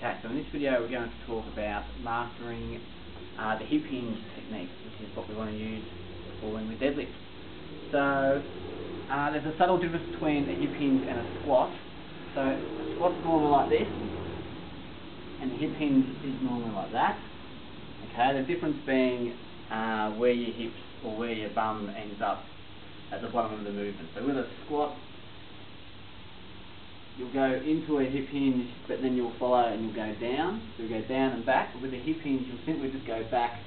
Okay, so in this video we're going to talk about mastering the hip hinge technique, which is what we want to use for when we deadlift. So there's a subtle difference between a hip hinge and a squat. So a squat's normally like this, and the hip hinge is normally like that. Okay, the difference being where your hips or where your bum ends up at the bottom of the movement. So with a squat, you'll go into a hip hinge, but then you'll follow and you'll go down. So you'll go down and back. With a hip hinge, you'll simply just go back,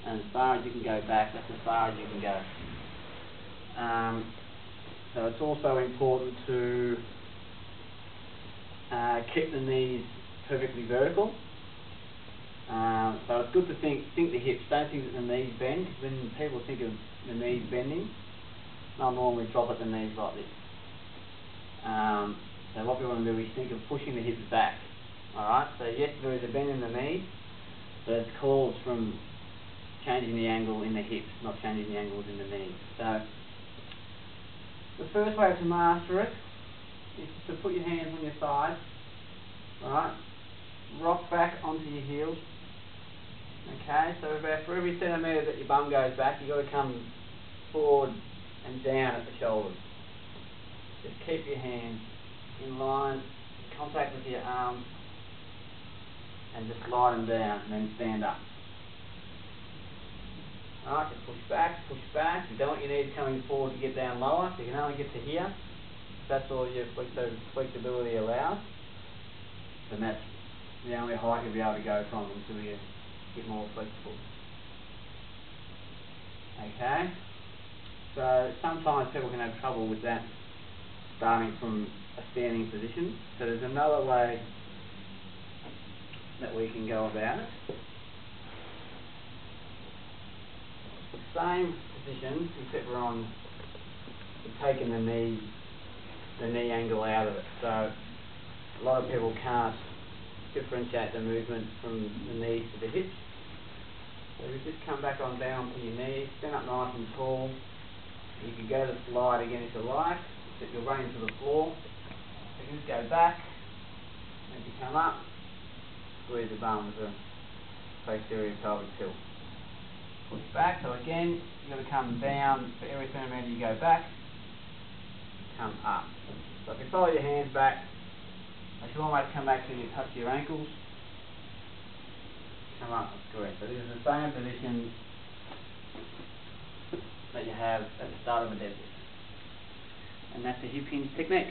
and as far as you can go back, that's as far as you can go. So it's also important to keep the knees perfectly vertical. So it's good to think the hips. Don't think that the knees bend. When people think of the knees bending, they'll normally drop at the knees like this. So what we want to do is think of pushing the hips back. Alright, so yes, there is a bend in the knees, but it's caused from changing the angle in the hips, not changing the angles in the knees. So the first way to master it is to put your hands on your sides. Alright, rock back onto your heels. Okay, so about for every centimetre that your bum goes back, you've got to come forward and down at the shoulders. Just keep your hands in line, contact with your arms, and just slide them down and then stand up. Alright, just push back, push back. You don't want your knees coming forward to get down lower, so you can only get to here. That's all your flexibility allows. And that's the only height you'll be able to go from until you get more flexible. Okay? So sometimes people can have trouble with that starting from a standing position. So there's another way that we can go about it. The same position, except we're taking the knee angle out of it. So a lot of people can't differentiate the movement from the knees to the hips. So we just come back on down to your knees, stand up nice and tall. You can go to slide again if you like, except you'll run into the floor. So you can just go back, as you come up, squeeze the bum with a posterior pelvic tilt. Push back, so again, you've got to come down for every centimetre you go back, come up. So if you follow your hands back, I should almost come back till you touch your ankles, come up and squeeze. So this is the same position that you have at the start of a deadlift. And that's the hip hinge technique.